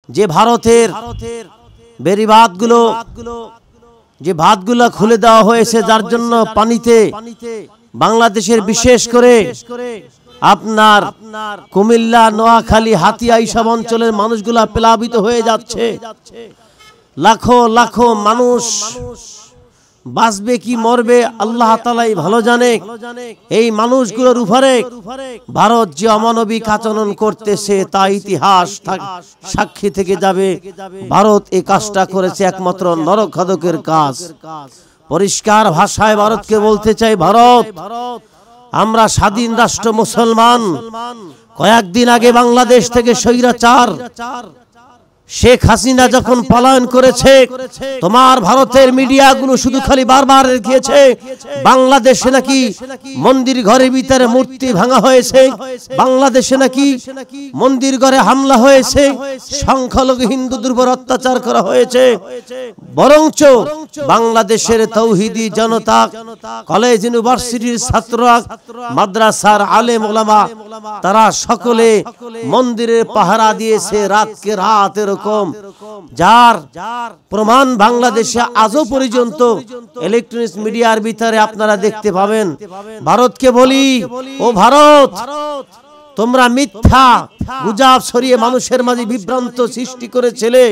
যে ভারতের বেড়িবাঁধগুলো যে ভাতগুলো খুলে দেওয়া হয়েছে, যার জন্য পানিতে বাংলাদেশের বিশেষ করে আপনার কুমিল্লা, নোয়াখালী, হাতিয়া এইসব অঞ্চলের মানুষগুলা প্লাবিত হয়ে যাচ্ছে। লাখো লাখো মানুষ বাঁচবে কি মরবে আল্লাহ তাআলাই ভালো জানে। এই মানুষগুলোর উপরে ভারত যে অমানবিক আচরণ করতেছে তা ইতিহাস সাক্ষী থেকে যাবে। ভারত এই কাজটা করেছে একমাত্র নরখাদকের কাজ। পরিষ্কার ভাষায় ভারতকে বলতে চাই, ভারত আমরা স্বাধীন রাষ্ট্র মুসলমান। কয়েকদিন আগে বাংলাদেশ থেকে স্বৈরাচার শেখ হাসিনা যখন পলায়ন করেছে, তোমার ভারতের মিডিয়াগুলো শুধু খালি বারবার দেখিয়েছে বাংলাদেশে নাকি মন্দির ঘরের ভিতরে মূর্তি ভাঙা হয়েছে, বাংলাদেশে নাকি মন্দির ঘরে হামলা হয়েছে, সংখ্যালঘু হিন্দুদের উপর অত্যাচার করা হয়েছে। বরঞ্চ বাংলাদেশের তৌহিদি জনতা, কলেজ ইউনিভার্সিটির ছাত্ররা, মাদ্রাসার আলেম ওলামা, তারা সকলে মন্দিরের পাহারা দিয়েছে রাতকে রাত। এরকম যার প্রমাণ বাংলাদেশে আজও পর্যন্ত ইলেকট্রনিক্স মিডিয়ার ভিতরে আপনারা দেখতে পাবেন। ভারতকে বলি, ও ভারত, তোমরা মিথ্যা গুজব ছড়িয়ে মানুষের মাঝে বিভ্রান্ত সৃষ্টি করেছিলে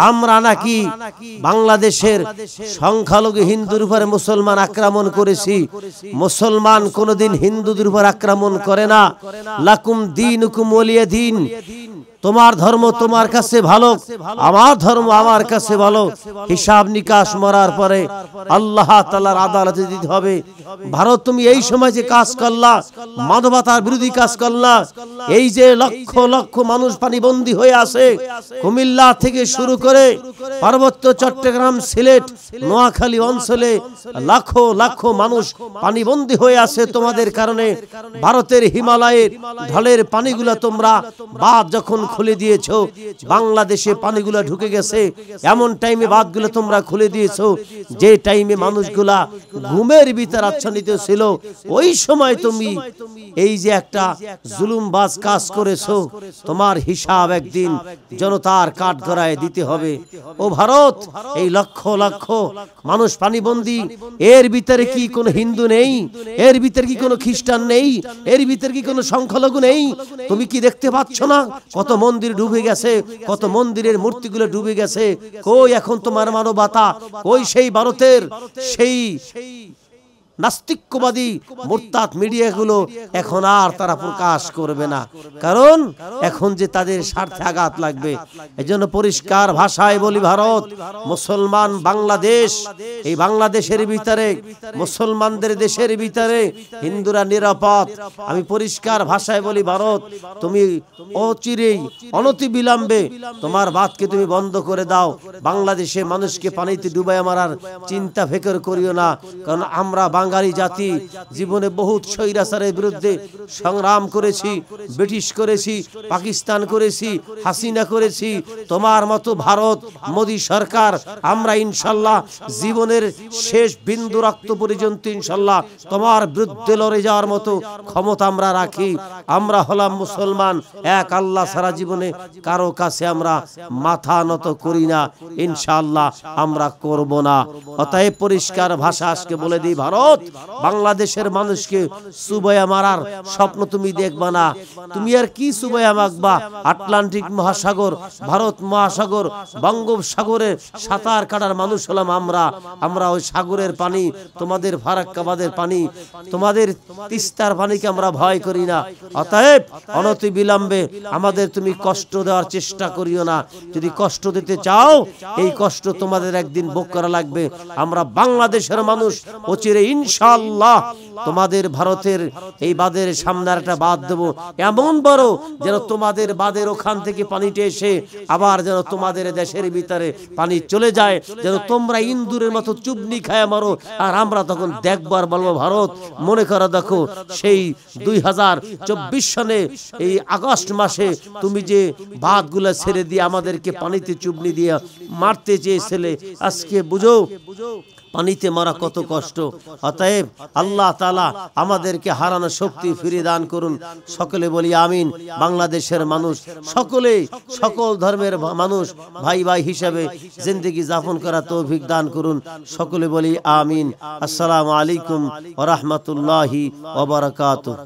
আমরা নাকি বাংলাদেশের সংখ্যালঘু হিন্দুর উপরে মুসলমান আক্রমণ করেছি। মুসলমান কোনোদিন হিন্দুদের উপর আক্রমণ করে না। লাকুম দীনুকুম ওয়ালিয়া দীন, তোমার ধর্ম তোমার কাছে ভালো, আমার ধর্ম আমার কাছে ভালো। হিসাব নিকাশ মরার পরে আল্লাহ তাআলার আদালতে দিতে হবে। ভারত, তুমি এই সময় যে কাজ করলা, মানবতার বিরোধী কাজ করলা, এই যে লক্ষ লক্ষ মানুষ পানিবন্দী হয়ে আছে, কুমিল্লা থেকে শুরু করে পার্বত্য চট্টগ্রাম, সিলেট, নোয়াখালী অঞ্চলে লাখো লাখো মানুষ পানিবন্দী হয়ে আছে তোমাদের কারণে। ভারতের হিমালয়ের ঢলের পানিগুলা তোমরা বাঁধ যখন খুলে দিয়েছো, বাংলাদেশে পানিগুলা ঢুকে গেছে। এমন টাইমে বাঁধগুলো তোমরা খুলে দিয়েছো যে টাইমে মানুষগুলা ঘুমের ভিতর আচ্ছন্নিত ছিল। ওই সময় তুমি এই যে একটা জুলুমবাজ কাজ করেছো, তোমার হিসাব একদিন জনতার কাঠগড়ায় দিতে হবে। ও ভারত, এই লক্ষ লক্ষ মানুষ পানিবন্দী, এর ভিতরে কি কোনো হিন্দু নেই? এর ভিতরে কি কোনো খ্রিস্টান নেই? এর ভিতরে কি কোনো সংখ্যালঘু নেই? তুমি কি দেখতে পাচ্ছ না কত মন্দির ডুবে গেছে, কত মন্দিরের মূর্তিগুলো ডুবে গেছে? কই এখন তোমার মানবতা? কই সেই ভারতের সেই নাস্তিকবাদী মুরতাদ মিডিয়াগুলো? এখন আর তারা প্রকাশ করবে না, কারণ এখন যে তাদের স্বার্থে আঘাত লাগবে। এজন্য পরিষ্কার ভাষায় বলি, ভারত মুসলমান বাংলাদেশ, এই বাংলাদেশের ভিতরে মুসলমানদের দেশের ভিতরে হিন্দুরা নিরাপদ। আমি পরিষ্কার ভাষায় বলি, ভারত তুমি অচিরেই অনতিবিলম্বে তোমার বাতকে তুমি বন্ধ করে দাও। বাংলাদেশে মানুষকে পানিতে ডুবাই মারার চিন্তা ফিকর করিও না, কারণ আমরা বাঙালি জাতি জীবনে বহুত স্বৈরাচারের বিরুদ্ধে সংগ্রাম করেছি, ব্রিটিশ করেছি, পাকিস্তান করেছি, হাসিনা করেছি। তোমার মতো ভারত মোদী সরকার আমরা ইনশাল্লাহ জীবনের শেষ বিন্দু রক্ত পর্যন্ত ইনশাল্লাহ তোমার বিরুদ্ধে লড়ে যাওয়ার মতো ক্ষমতা আমরা রাখি। আমরা হলাম মুসলমান, এক আল্লাহ সারা জীবনে কারো কাছে আমরা মাথা নত করি না, ইনশাআল্লাহ আমরা করব না। অতএব পরিষ্কার ভাষা আজকে বলে দিই, ভারত বাংলাদেশের মানুষকে চুবাইয়া মারার স্বপ্ন তুমি দেখবা না। তুমি আর কি চুবাইয়া মাখবা? আটলান্টিক মহাসাগর, ভারত মহাসাগর, বঙ্গোপসাগরে সাঁতার কাটার মানুষ হলাম আমরা। আমরা ওই সাগরের পানি, তোমাদের ফারাক্কাবাদের পানি, তোমাদের তিস্তার পানিকে আমরা ভয় করি না। অতএব অনতি বিলম্বে আমাদের তুমি কষ্ট দেওয়ার চেষ্টা করিও না। যদি কষ্ট দিতে চাও, এই কষ্ট তোমাদের একদিন ভোগ করা লাগবে। আমরা বাংলাদেশের মানুষ অচিরে ইনশাআল্লাহ তোমাদের ভারতের এই বাঁধের সামনে একটা বাঁধ দেবো, এমন বড় যেন তোমাদের বাঁধের ওখান থেকে পানিটা এসে আবার যেন তোমাদের দেশের ভিতরে পানি চলে যায়, যেন তোমরা ইন্দুরের মতো চুবনি খায় মারো। আর আমরা তখন দেখবার বলবো, ভারত মনে করো দেখো সেই 2024 সনে এই আগস্ট মাসে তুমি যে বাঁধগুলো ছেড়ে দিয়ে আমাদেরকে পানিতে চুবনি দিয়ে মারতে চেয়েছিলে, আজকে বুঝো পানিতে মারা কত কষ্ট। অতএব আল্লাহ তাআলা আমাদেরকে হারানো শক্তি ফিরিয়ে দান করুন। সকলে বলি আমিন। বাংলাদেশের মানুষ সকলে, সকল ধর্মের মানুষ ভাই ভাই হিসাবে জিন্দেগি যাপন করা তৌফিক দান করুন। সকলে বলি আমিন। আসসালামু আলাইকুম ওয়া রাহমাতুল্লাহি ওয়া বারাকাতুহু।